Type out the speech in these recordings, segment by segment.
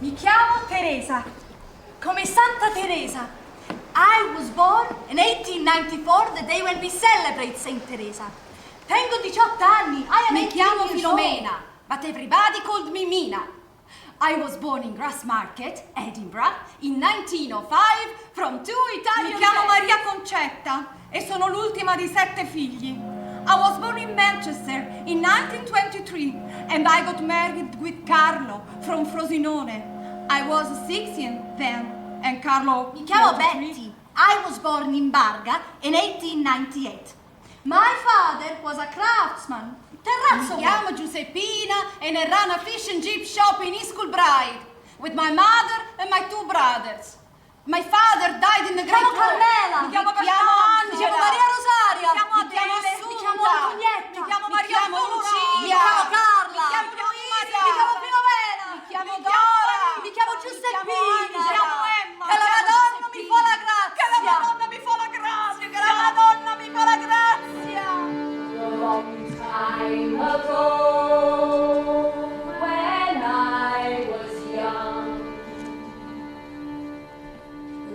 Mi chiamo Teresa, come Santa Teresa. I was born in 1894, the day when we celebrate Saint Teresa. Tengo 18 anni. Mi chiamo Filomena, but everybody called me Mina. I was born in Grassmarket, Edinburgh, in 1905 from 2 Italian Mi chiamo parents. Maria Concetta e sono l'ultima di 7 figli. I was born in Manchester in 1923 and I got married with Carlo from Frosinone. I was 16 then and Carlo... Mi chiamo Betty. I was born in Barga in 1898. My father was a craftsman. Terrazzo. Mi chiamo Giuseppina and I run a fish and chip shop in East Kilbride with my mother and my 2 brothers. My father died in the Great War. Carmela. Mi chiamo Angela. Mi chiamo Maria Rosaria. Mi chiamo Adele. Mi chiamo Antonietta. Mi chiamo Maria Mi chiamo Lucia. Mi chiamo Carla. Mi chiamo Luisa. Mi chiamo Filomena. Mi chiamo Mi Dora. Mi chiamo Giuseppina. Mi chiamo Emma. Che la Madonna mi fa la grazia. Che la Madonna mi fa la grazia. Che la Madonna mi fa la grazia. Long time ago, when I was young,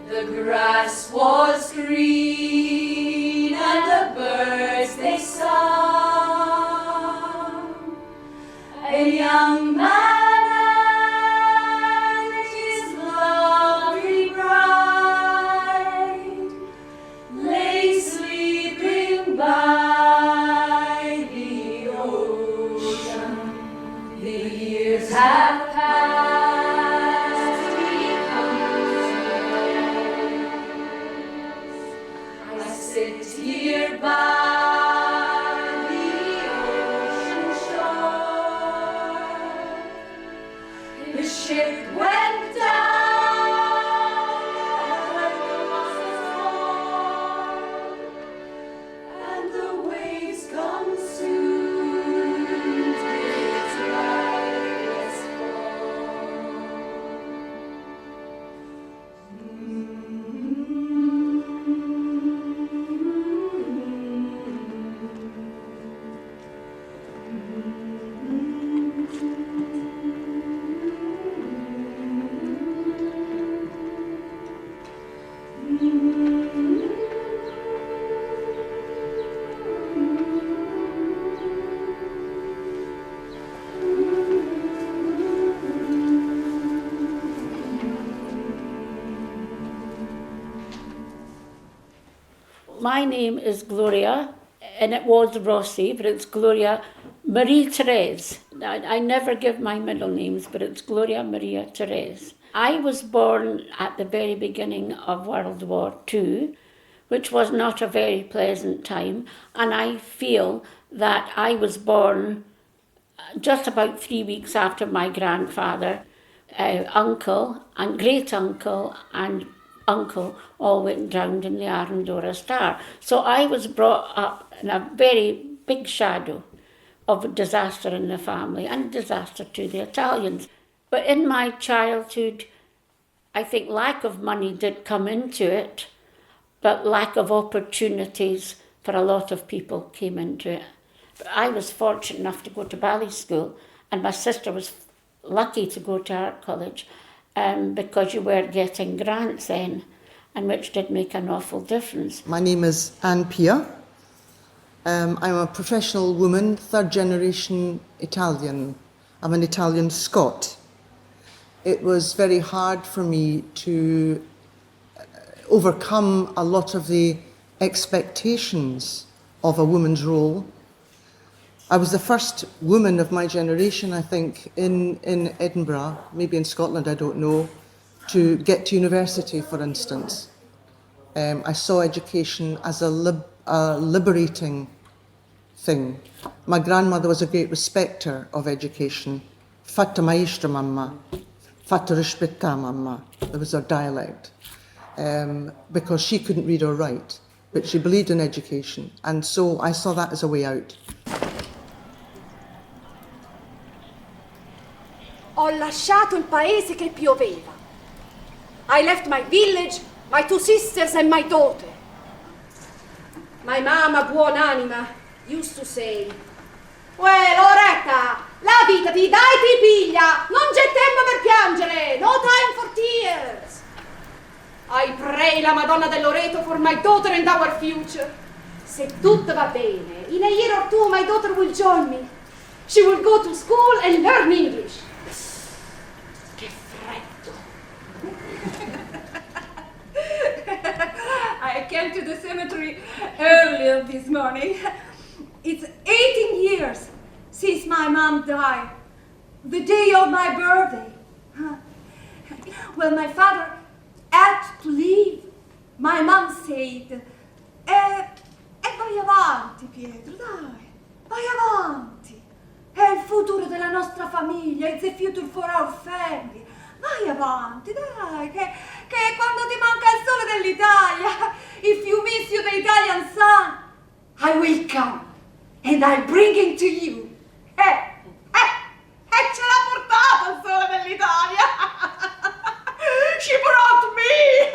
the grass was green and the birds they sung. A young man and his lovely bride lay sleeping by the ocean. The years have passed, he comes to I sit here by the ocean shore. The ship went down and the losses fall, and the waves come soon to its lifeless My name is Gloria, and it was Rossi, but it's Gloria Marie Therese. I never give my middle names, but it's Gloria Maria Therese. I was born at the very beginning of World War II, which was not a very pleasant time, and I feel that I was born just about 3 weeks after my grandfather, uncle and great-uncle and uncle all went drowned in the Arandora Star. So I was brought up in a very big shadow of disaster in the family and disaster to the Italians. But in my childhood, I think lack of money did come into it, but lack of opportunities for a lot of people came into it. But I was fortunate enough to go to ballet school, and my sister was lucky to go to art college because you were getting grants then, and which did make an awful difference. My name is Anne Pia. I'm a professional woman, 3rd generation Italian. I'm an Italian Scot. It was very hard for me to overcome a lot of the expectations of a woman's role. I was the first woman of my generation, I think, in Edinburgh, maybe in Scotland, I don't know, to get to university, for instance. I saw education as a liberating thing. My grandmother was a great respecter of education. Fatta maestra, mamma. Fatta rispetta, mamma. That was her dialect. Because she couldn't read or write, but she believed in education. And so I saw that as a way out. Ho lasciato il paese che pioveva. I left my village, my 2 sisters and my daughter. My mama, buonanima, used to say, "Well, Loretta, Lavitati, dai ti piglia! Non c'è tempo per piangere! No time for tears! I pray la Madonna del Loreto for my daughter and our future. Se tutto va bene, in a year or two my daughter will join me. She will go to school and learn English. Che freddo! I came to the cemetery earlier this morning. It's 18 years since my mom died. The day of my birthday. Well, my father had to leave. My mom said, vai avanti, Pietro, dai. Vai avanti. È il futuro della nostra famiglia. It's the future for our family. Vai avanti, dai, che quando ti manca il sole dell'Italia, if you miss you the Italian sun, I will come and I'll bring it to you. E ce l'ha portato il sole dell'Italia. She brought me.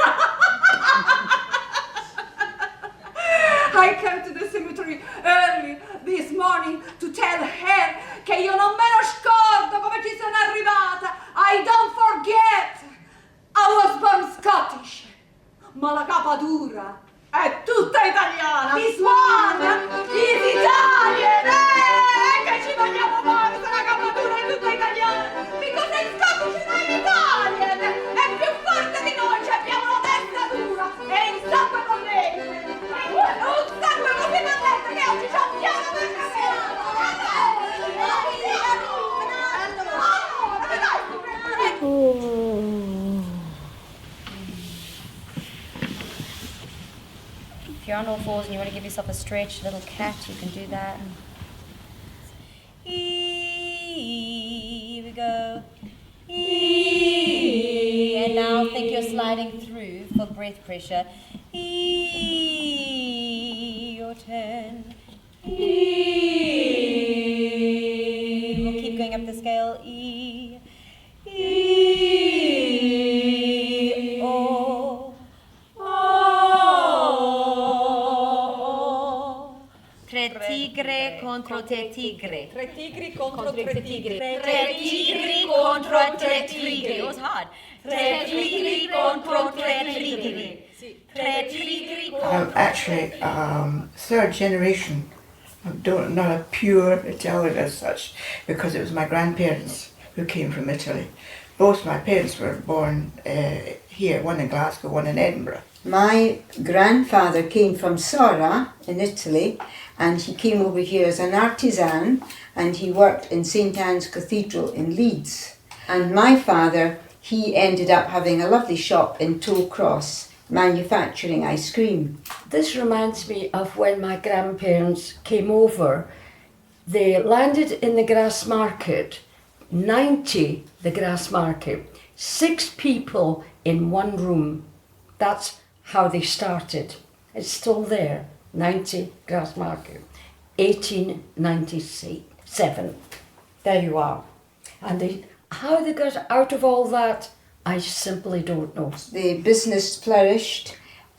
I came to the cemetery early this morning to tell her che io non me lo scordo come ci sono arrivata. I don't forget. I was born Scottish. Ma la capa dura è tutta italiana. This one is Italian. Che ci vogliamo fare se la capa dura è tutta italiana? Because I'm Scottish and I'm Italian. È più forte di noi, ci abbiamo la testa dura e il sangue bollente. Un sangue così bollente che oggi c'è un piano per If you're on all fours and you want to give yourself a stretch, little cat, you can do that. Here we go. And now think you're sliding through for breath pressure. Your turn. We'll keep going up the scale. O. Tre tigre contro tre tigre. Tre tigri contro tre tigri. Tre tigri contro tre tigri. It was hard. Tre tigri contro tre tigri. Tre tigri contro. I'm actually third generation. Not a pure Italian as such, because it was my grandparents who came from Italy. Both my parents were born here, one in Glasgow, one in Edinburgh. My grandfather came from Sora in Italy, and he came over here as an artisan, and he worked in St Anne's Cathedral in Leeds. And my father, he ended up having a lovely shop in Tollcross, manufacturing ice cream. This reminds me of when my grandparents came over. They landed in the Grass Market, 90 the Grass Market, 6 people in one room. That's how they started. It's still there, 90 Grass Market, 1897. There you are. And how they got out of all that, I simply don't know. The business flourished.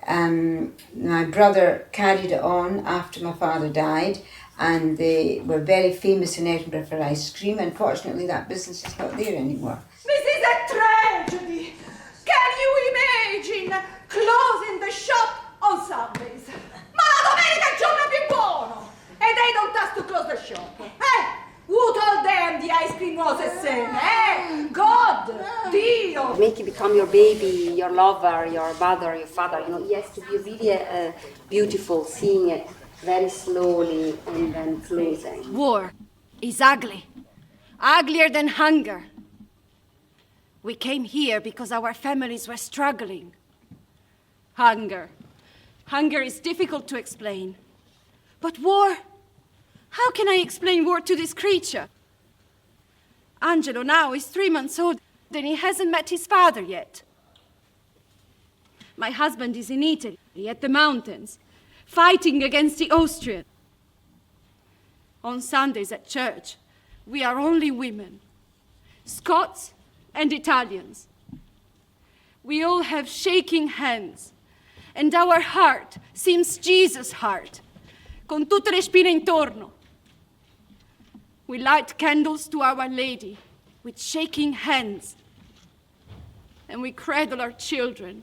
My brother carried it on after my father died, and they were very famous in Edinburgh for ice cream. Unfortunately, that business is not there anymore. This is a tragedy. Can you imagine closing the shop on Sundays? Ma la domenica è il giorno più buono! And they don't ask to close the shop. Who told them the ice cream was a sin? God! Dio! Make it become your baby, your lover, your mother, your father. You know, it has to be really beautiful, seeing it very slowly and then closing. War is ugly. Uglier than hunger. We came here because our families were struggling. Hunger. Hunger is difficult to explain. But war? How can I explain war to this creature? Angelo now is 3 months old and he hasn't met his father yet. My husband is in Italy, at the mountains, fighting against the Austrians. On Sundays at church, we are only women, Scots and Italians. We all have shaking hands, and our heart seems Jesus' heart, con tutte le spine intorno. We light candles to Our Lady with shaking hands. And we cradle our children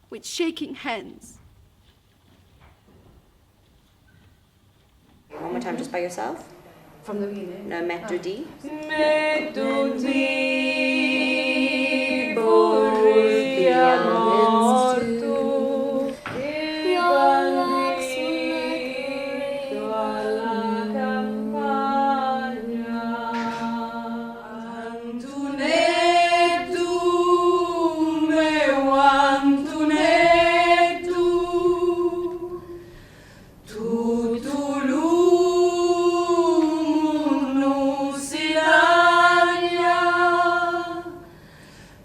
with shaking hands. One more time, just by yourself. From the beginning. No, Metodi. Metodi Borea mortu, alla campagna. Antunettu, meu Antunettu, tutulum silania,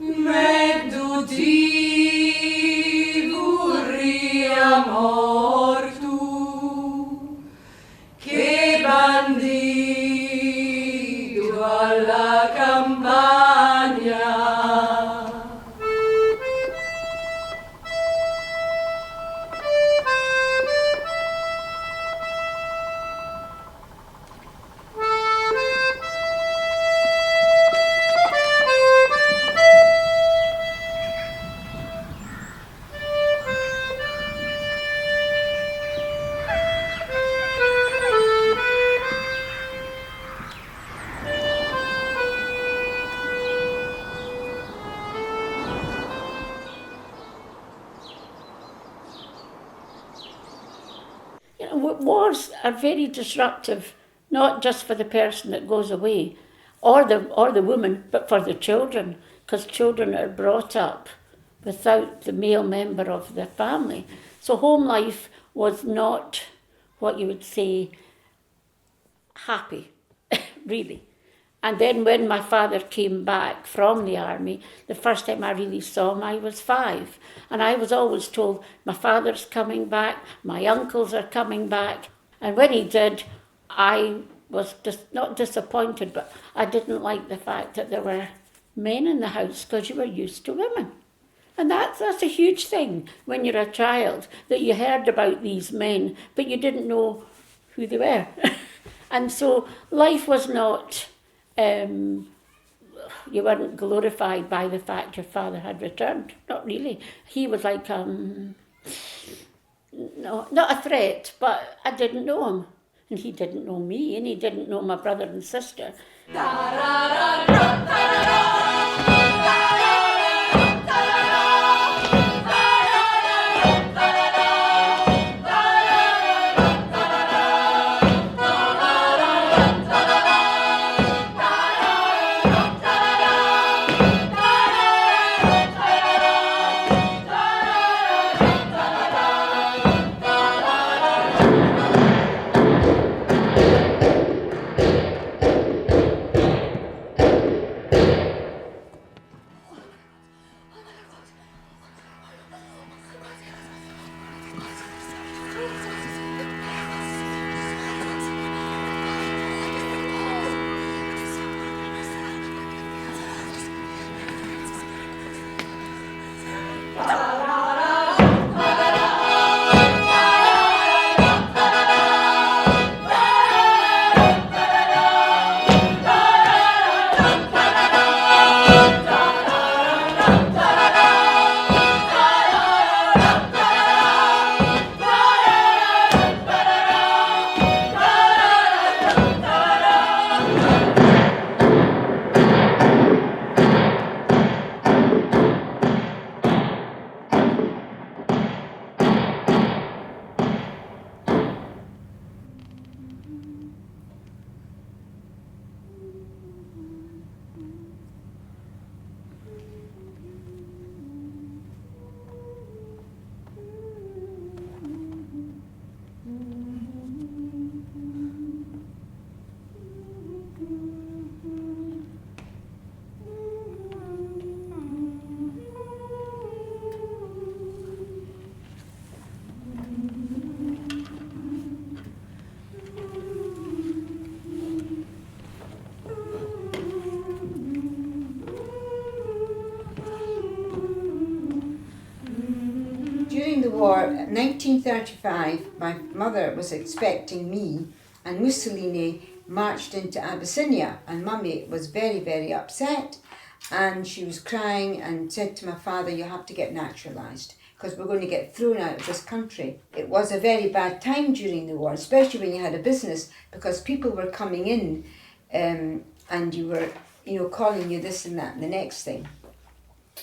meduti burria mortu, che bandito alla campagna. You know, wars are very disruptive, not just for the person that goes away, or the woman, but for the children, because children are brought up without the male member of their family. So home life was not what you would say happy, really. And then when my father came back from the army, the first time I really saw him, I was 5. And I was always told, my father's coming back, my uncles are coming back. And when he did, I was just not disappointed, but I didn't like the fact that there were men in the house because you were used to women. And that's a huge thing when you're a child, that you heard about these men, but you didn't know who they were. And so life was not... you weren't glorified by the fact your father had returned. Not really. He was like, no, not a threat, but I didn't know him. And he didn't know me, and he didn't know my brother and sister. During the war, 1935, my mother was expecting me, and Mussolini marched into Abyssinia, and Mummy was very, very upset, and she was crying and said to my father, you have to get naturalised because we're going to get thrown out of this country. It was a very bad time during the war, especially when you had a business, because people were coming in and you were, calling you this and that and the next thing.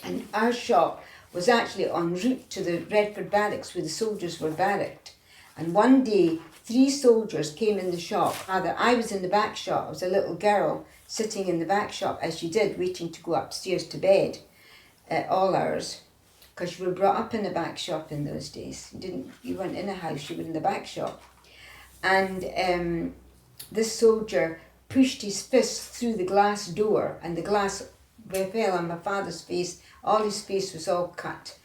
And our shop was actually en route to the Redford barracks where the soldiers were barracked. And one day, 3 soldiers came in the shop. I was in the back shop. I was a little girl sitting in the back shop, as you did, waiting to go upstairs to bed at all hours, because you were brought up in the back shop in those days. You weren't in a house, you were in the back shop. And this soldier pushed his fist through the glass door, and the glass fell on my father's face. All his face was all cut.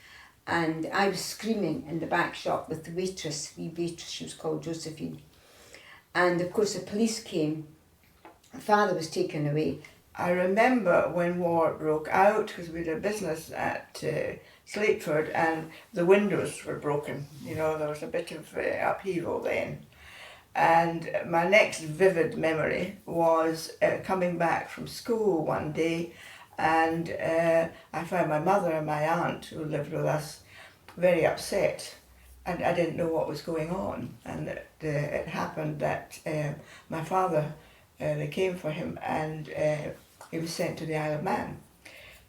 And I was screaming in the back shop with the waitress, she was called Josephine. And of course the police came. My father was taken away. I remember when war broke out, because we had a business at Slateford, and the windows were broken. There was a bit of upheaval then. And my next vivid memory was coming back from school one day, and I found my mother and my aunt, who lived with us, very upset, and I didn't know what was going on. And it happened that my father, they came for him, and he was sent to the Isle of Man.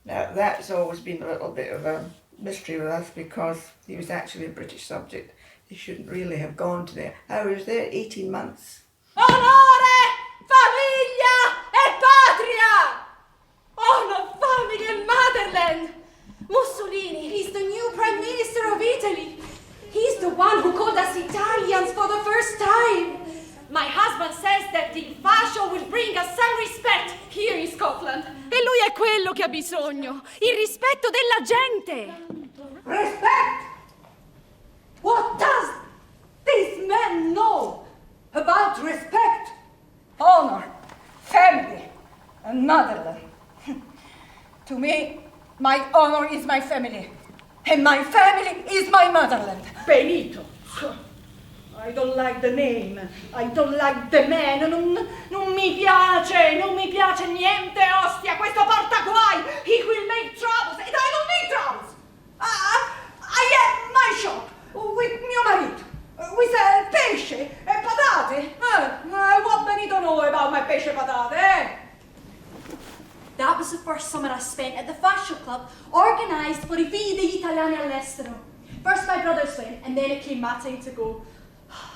Now that's always been a little bit of a mystery with us, because he was actually a British subject. He shouldn't really have gone to there. I was there 18 months. Onore, famiglia e patria! Honor, family and motherland! Mussolini, he's the new Prime Minister of Italy. He's the one who called us Italians for the first time. My husband says that il fascio will bring us some respect here in Scotland. E lui è quello che ha bisogno, il rispetto della gente. Respect? What does this man know about respect, honor, family, and motherland? To me, my honor is my family, and my family is my motherland. Benito. I don't like the name, I don't like the man, non mi piace niente, ostia, questo porta guai, he will make troubles, and I don't need troubles. I have my shop with mio marito, we sell pesce e patate. What Benito know about my pesce e patate, eh? That was the first summer I spent at the Fascio Club, organised for I figli degli italiani all'estero. First my brothers went, and then it came my time to go.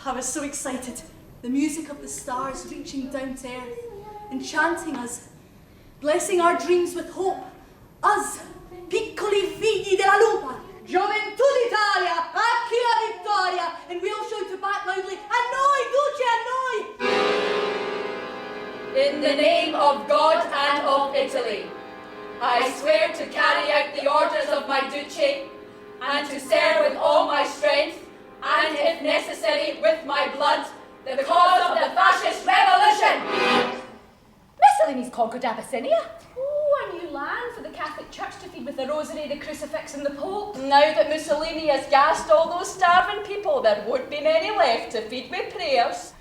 I was so excited. The music of the stars reaching down to earth, enchanting us, blessing our dreams with hope. Us, piccoli figli della lupa. Gioventù d'Italia, a chi la vittoria! And we all shouted back loudly, a noi, duce, a noi! In the name of God and of Italy, I swear to carry out the orders of my duce and to serve with all my strength and, if necessary, with my blood, the cause of the fascist revolution. Mussolini's conquered Abyssinia. Oh, a new land for the Catholic Church to feed with the rosary, the crucifix and the Pope. Now that Mussolini has gassed all those starving people, there won't be many left to feed with prayers.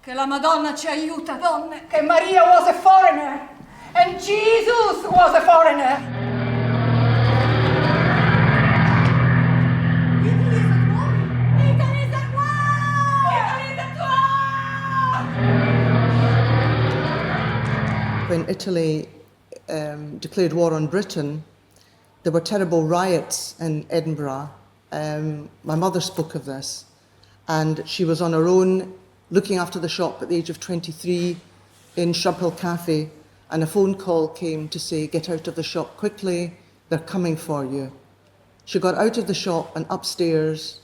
Che la Madonna ci aiuta, donne. Che Maria was a foreigner, and Jesus was a foreigner. When Italy declared war on Britain, there were terrible riots in Edinburgh. My mother spoke of this, and she was on her own looking after the shop at the age of 23 in Shrub Hill Cafe, and a phone call came to say, get out of the shop quickly, they're coming for you. She got out of the shop and upstairs,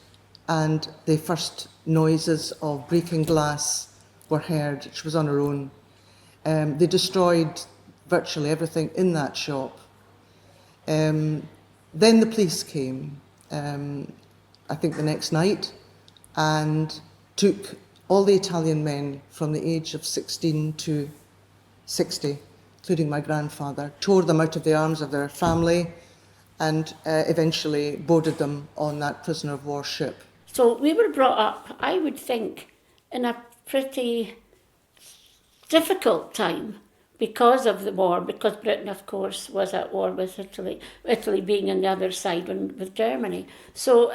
and the first noises of breaking glass were heard. She was on her own. They destroyed virtually everything in that shop. Then the police came, I think the next night, and took all the Italian men from the age of 16 to 60, including my grandfather, tore them out of the arms of their family, and eventually boarded them on that prisoner of war ship. So we were brought up, I would think, in a pretty difficult time because of the war, because Britain, of course, was at war with Italy, Italy being on the other side with Germany. So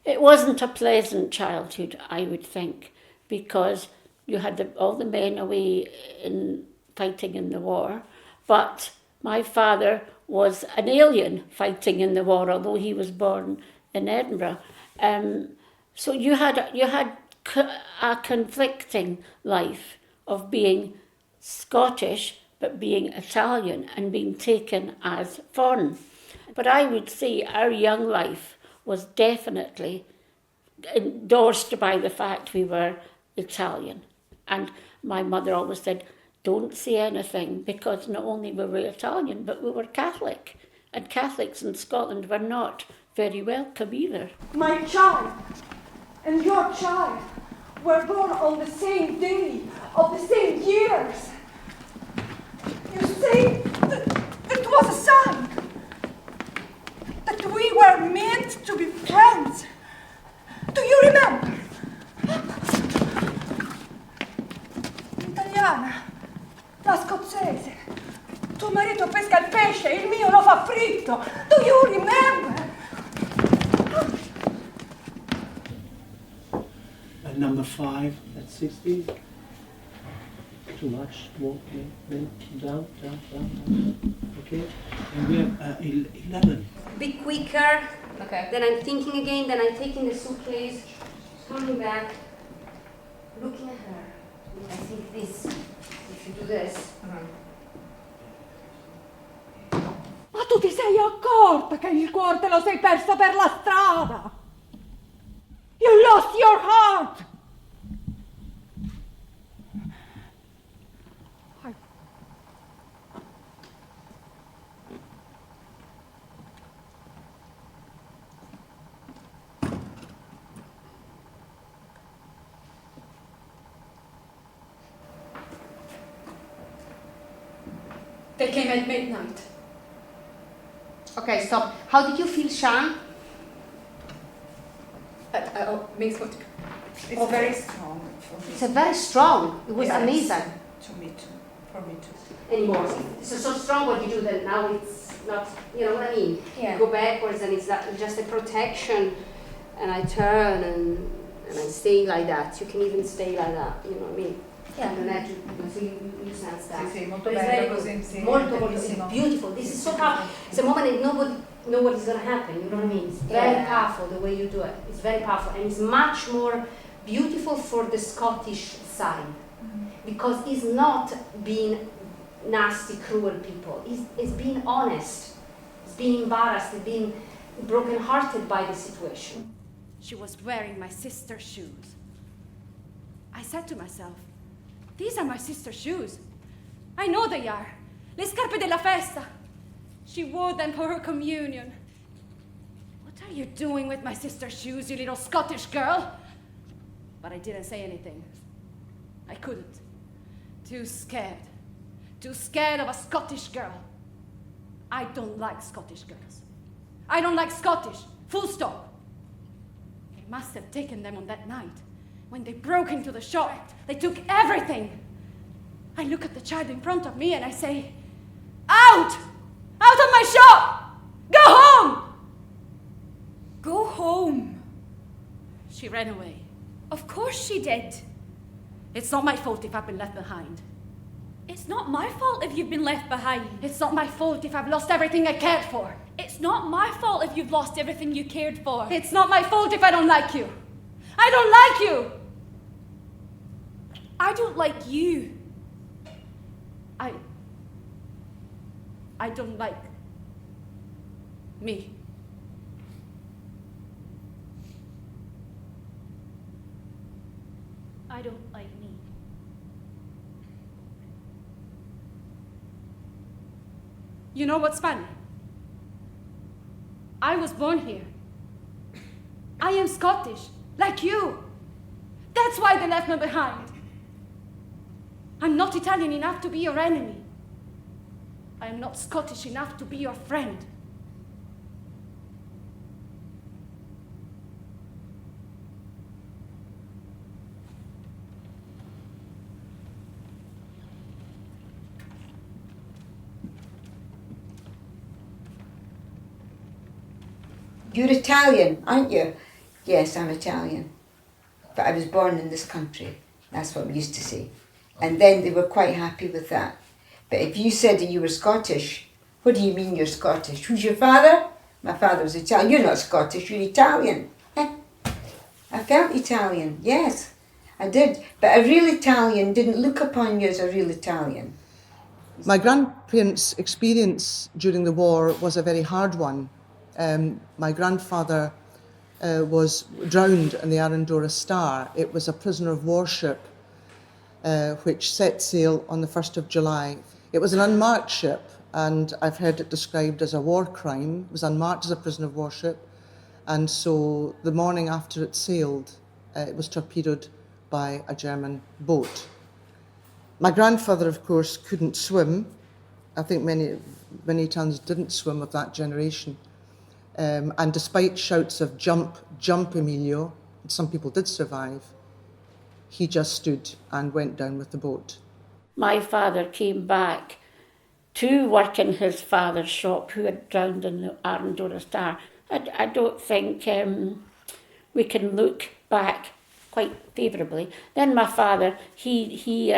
it wasn't a pleasant childhood, I would think, because you had all the men away fighting in the war, but my father was an alien fighting in the war, although he was born in Edinburgh. So you had a conflicting life of being Scottish but being Italian and being taken as foreign. But I would say our young life was definitely endorsed by the fact we were Italian. And my mother always said, don't say anything, because not only were we Italian, but we were Catholic. And Catholics in Scotland were not very welcome either. My child and your child were born on the same day of the same years. You say that it was a sign that we were meant to be friends. Do you remember? L'italiana, la scozzese. Tuo marito pesca il pesce, il mio lo fa fritto. Do you remember? And number 5 at 16. Too much. More. Then down. Okay. And we have 11. A bit quicker. Okay. Then I'm thinking again. Then I'm taking the suitcase, turning back, looking at her. I think this. If you do this. Ma tu ti sei accorta che il cuore te lo sei perso per la strada? You lost your heart! They came at midnight. Okay, stop. How did you feel, Sean? Means what? It's very strong for me. It's a very strong. It was Yes. amazing. To me too. For me too. Anymore. It's so strong what you do that now it's not, you know what I mean? Yeah. You go backwards and it's just a protection, and I turn and I stay like that. You can even stay like that, you know what I mean? Yeah. Non è così, you sense that. Sì, molto But it's bello very così, good. sì, Molto, bellissimo. it's beautiful. This is so powerful. It's a moment that nobody know what is going to happen, you know what I mean? It's very Yeah. powerful the way you do it. It's very powerful, and it's much more beautiful for the Scottish side. Because it's not being nasty, cruel people. It's being honest. It's being embarrassed. It's being broken-hearted by the situation. She was wearing my sister's shoes. I said to myself, these are my sister's shoes. I know they are. Le scarpe della festa. She wore them for her communion. What are you doing with my sister's shoes, you little Scottish girl? But I didn't say anything. I couldn't. Too scared. Too scared of a Scottish girl. I don't like Scottish girls. I don't like Scottish. Full stop. They must have taken them on that night. When they broke into the shop, they took everything. I look at the child in front of me and I say, out! Out of my shop! Go home! Go home. She ran away. Of course she did. It's not my fault if I've been left behind. It's not my fault if you've been left behind. It's not my fault if I've lost everything I cared for. It's not my fault if you've lost everything you cared for. It's not my fault if I don't like you. I don't like you! I don't like you. I don't like me. I don't like me. You know what's funny? I was born here. I am Scottish, like you. That's why they left me behind. I'm not Italian enough to be your enemy. I am not Scottish enough to be your friend. You're Italian, aren't you? Yes, I'm Italian. But I was born in this country. That's what we used to say. And then they were quite happy with that. But if you said that you were Scottish, what do you mean you're Scottish? Who's your father? My father was Italian. You're not Scottish, you're Italian. I felt Italian, yes, I did. But a real Italian didn't look upon you as a real Italian. My grandparents' experience during the war was a very hard one. My grandfather was drowned in the Arandora Star. It was a prisoner of war ship which set sail on the 1st of July. It was an unmarked ship, and I've heard it described as a war crime. It was unmarked as a prisoner of war ship, and so the morning after it sailed, it was torpedoed by a German boat. My grandfather, of course, couldn't swim. I think many Italians didn't swim of that generation. And despite shouts of jump, jump, Emilio, some people did survive, he just stood and went down with the boat. My father came back to work in his father's shop, who had drowned in the Arandora Star. I don't think we can look back quite favourably. Then my father, he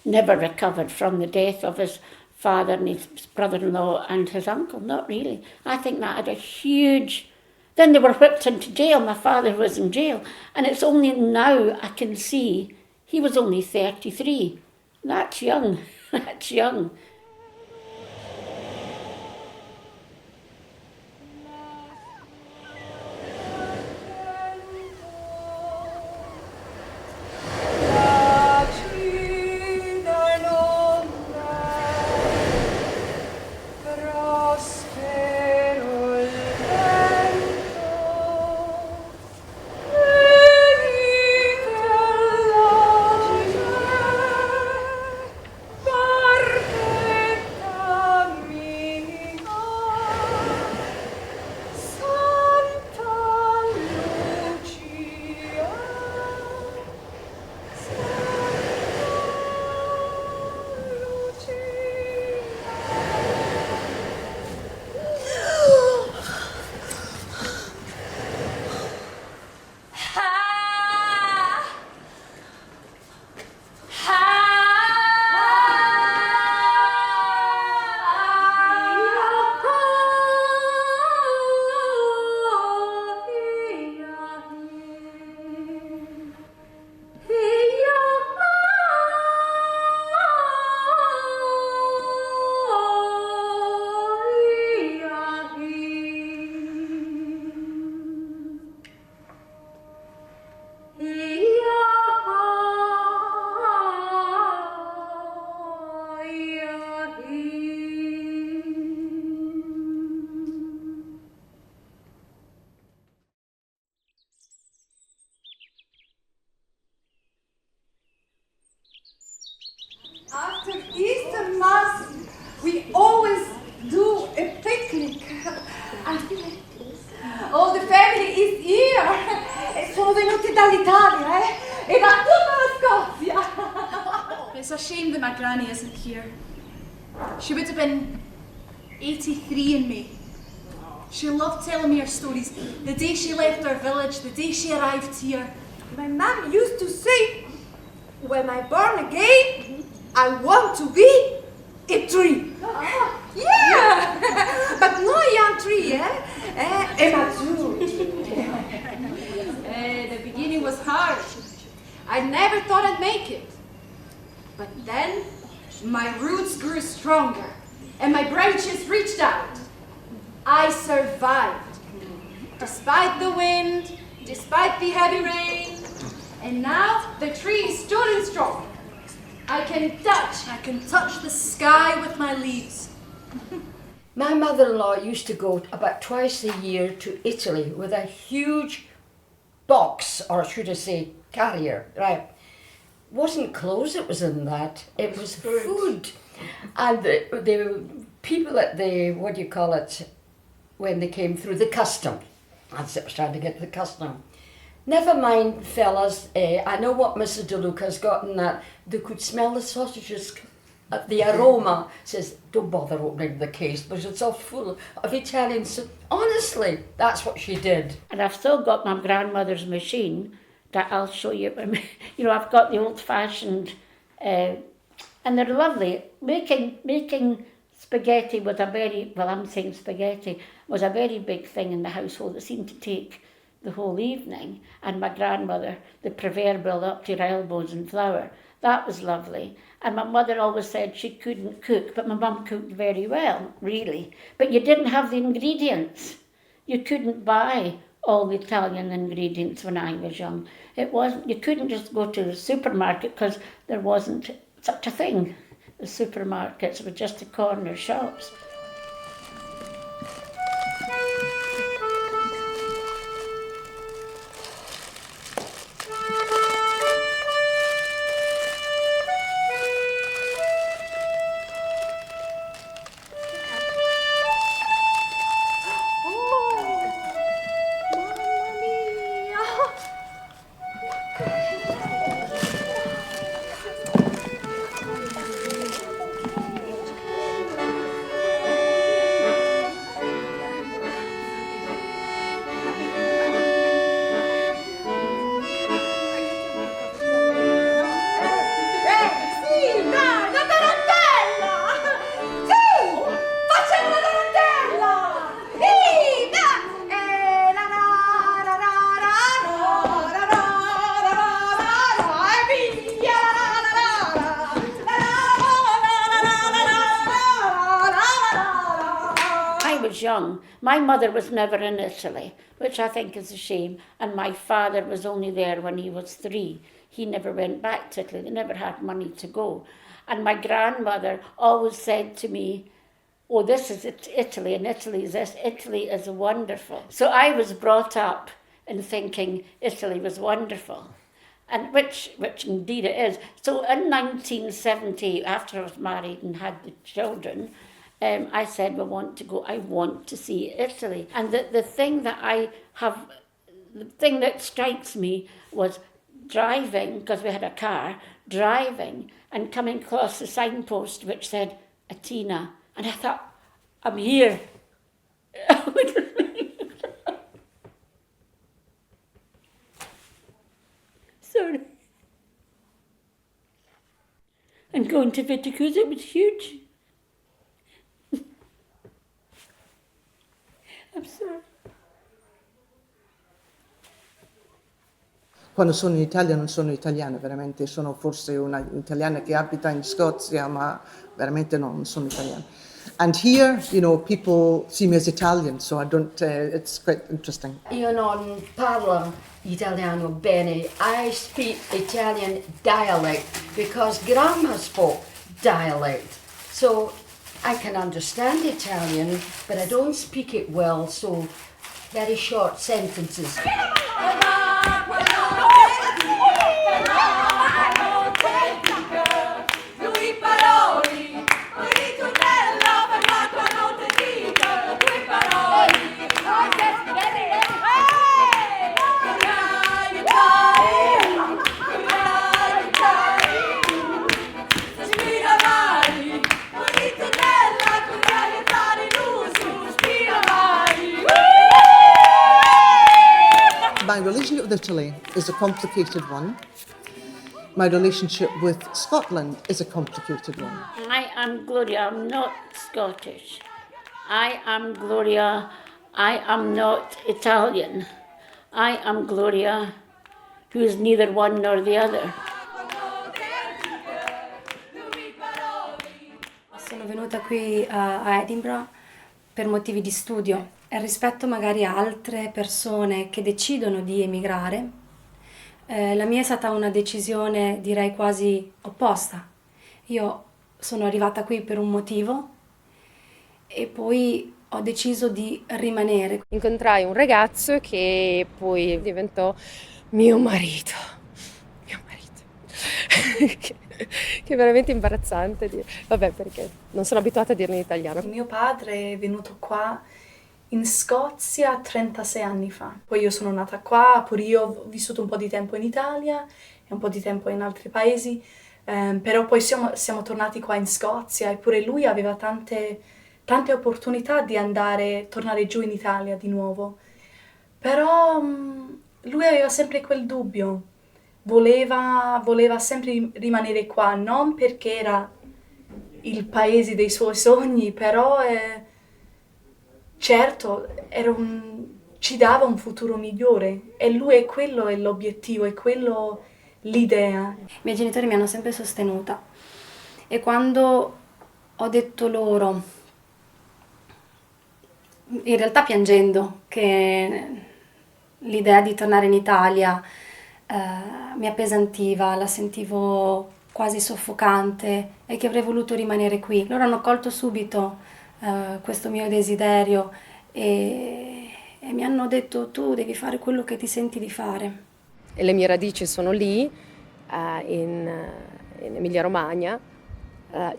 never recovered from the death of his father and his brother-in-law and his uncle, not really. I think that had a huge... Then they were whipped into jail. My father was in jail. And it's only now I can see he was only 33. That's young. That's young. After Easter Mass, we always do a picnic. All the family is here. Sono venuti dall'Italia, e da tutta la Scozia. It's a shame that my granny isn't here. She would have been 83 in May. She loved telling me her stories. The day she left our village, the day she arrived here. My mom used to say, when I born again, I want to be a tree. Yeah, but no young tree, a mature. The beginning was hard. I never thought I'd make it. But then my roots grew stronger and my branches reached out. I survived. Despite the wind, despite the heavy rain, and now the tree stood and strong. I can touch the sky with my leaves. My mother-in-law used to go about twice a year to Italy with a huge box, or should I say carrier, right? Wasn't clothes it was in that, it was food. And the people at the, what do you call it, when they came through the custom, as it was trying to get to the custom. Never mind, fellas, I know what Mrs. DeLuca's got in that. They could smell the sausages The aroma says, don't bother opening the case because it's all full of Italians. Honestly, that's what she did. And I've still got my grandmother's machine that I'll show you. You know, I've got the old-fashioned, and they're lovely. Making spaghetti was I'm saying spaghetti, was a very big thing in the household. It seemed to take the whole evening. And my grandmother, the proverbial up to her elbows in flour, that was lovely. And my mother always said she couldn't cook, but my mum cooked very well, really. But you didn't have the ingredients. You couldn't buy all the Italian ingredients when I was young. You couldn't just go to the supermarket because there wasn't such a thing. The supermarkets were just the corner shops. Young. My mother was never in Italy, which I think is a shame, and my father was only there when he was 3. He never went back to Italy. They never had money to go. And my grandmother always said to me, oh, this is Italy, and Italy is this. Italy is wonderful. So I was brought up in thinking Italy was wonderful, and which indeed it is. So in 1970, after I was married and had the children, I said, I want to see Italy. And the thing that strikes me was driving, because we had a car, driving and coming across the signpost which said Atina. And I thought, I'm here. Sorry. And going to Viticusa, it was huge. I'm sorry. Quando sono in Italia non sono italiana, veramente sono forse una italiana che abita in Scozia, ma veramente no, non sono italiana. And here, you know, people see me as Italian, so I don't, it's quite interesting. Io non parlo italiano bene. I speak Italian dialect because Grandma spoke dialect. So I can understand Italian, but I don't speak it well, so very short sentences. My relationship with Italy is a complicated one. My relationship with Scotland is a complicated one. I am Gloria, I'm not Scottish. I am Gloria, I am not Italian. I am Gloria, who is neither one nor the other. Sono venuta qui a Edinburgh per motivi di studio e rispetto magari a altre persone che decidono di emigrare, la mia è stata una decisione direi quasi opposta. Io sono arrivata qui per un motivo e poi ho deciso di rimanere. Incontrai un ragazzo che poi diventò mio marito. Che è veramente imbarazzante dire. Vabbè, perché non sono abituata a dirlo in italiano. Mio padre è venuto qua in Scozia 36 anni fa. Poi io sono nata qua, pure io ho vissuto un po' di tempo in Italia e un po' di tempo in altri paesi, però poi siamo tornati qua in Scozia, eppure lui aveva tante opportunità di tornare giù in Italia di nuovo. Però lui aveva sempre quel dubbio, voleva sempre rimanere qua, non perché era il paese dei suoi sogni, però certo ci dava un futuro migliore, e lui è quello è l'obiettivo, è quello l'idea. I miei genitori mi hanno sempre sostenuta, e quando ho detto loro, in realtà piangendo, che l'idea di tornare in Italia mi appesantiva, la sentivo quasi soffocante e che avrei voluto rimanere qui, loro hanno colto subito questo mio desiderio e mi hanno detto: tu devi fare quello che ti senti di fare. E le mie radici sono lì, in Emilia-Romagna.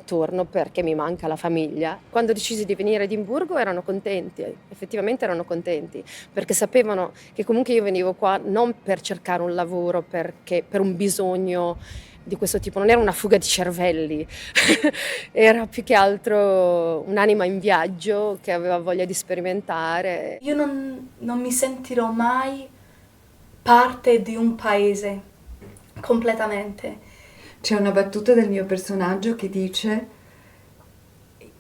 Torno perché mi manca la famiglia. Quando decisi di venire a Edimburgo erano contenti, effettivamente erano contenti, perché sapevano che comunque io venivo qua non per cercare un lavoro, per un bisogno di questo tipo, non era una fuga di cervelli, era più che altro un'anima in viaggio che aveva voglia di sperimentare. Io non mi sentirò mai parte di un paese, completamente. C'è una battuta del mio personaggio che dice: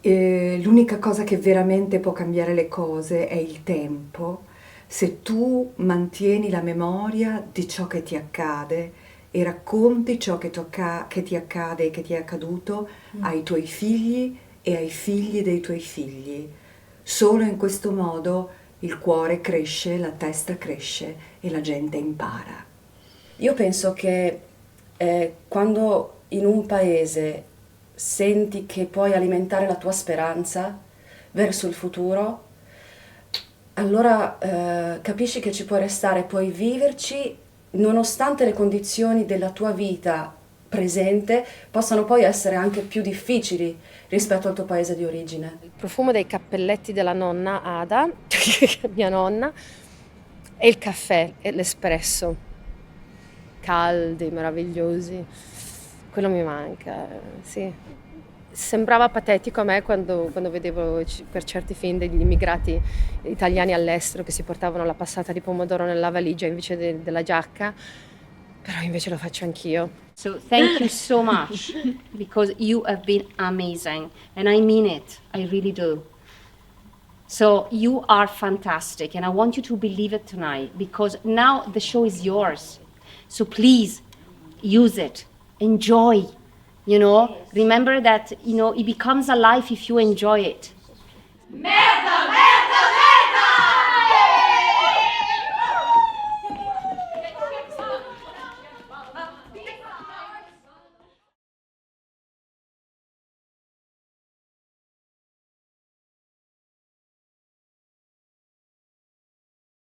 l'unica cosa che veramente può cambiare le cose è il tempo. Se tu mantieni la memoria di ciò che ti accade e racconti ciò che ti accade e che ti è accaduto ai tuoi figli e ai figli dei tuoi figli. Solo in questo modo il cuore cresce, la testa cresce e la gente impara. Io penso che quando in un paese senti che puoi alimentare la tua speranza verso il futuro, allora capisci che ci puoi restare, puoi viverci nonostante le condizioni della tua vita presente possano poi essere anche più difficili rispetto al tuo paese di origine. Il profumo dei cappelletti della nonna Ada, mia nonna, e il caffè e l'espresso, caldi, meravigliosi, quello mi manca, sì. Sembrava patetico a me quando vedevo per certi film degli immigrati italiani all'estero che si portavano la passata di pomodoro nella valigia invece della giacca, però invece lo faccio anch'io. So thank you so much, because you have been amazing, and I mean it, I really do. So you are fantastic, and I want you to believe it tonight, because now the show is yours. So please, use it, enjoy, remember that, it becomes alive if you enjoy it. Merda, merda!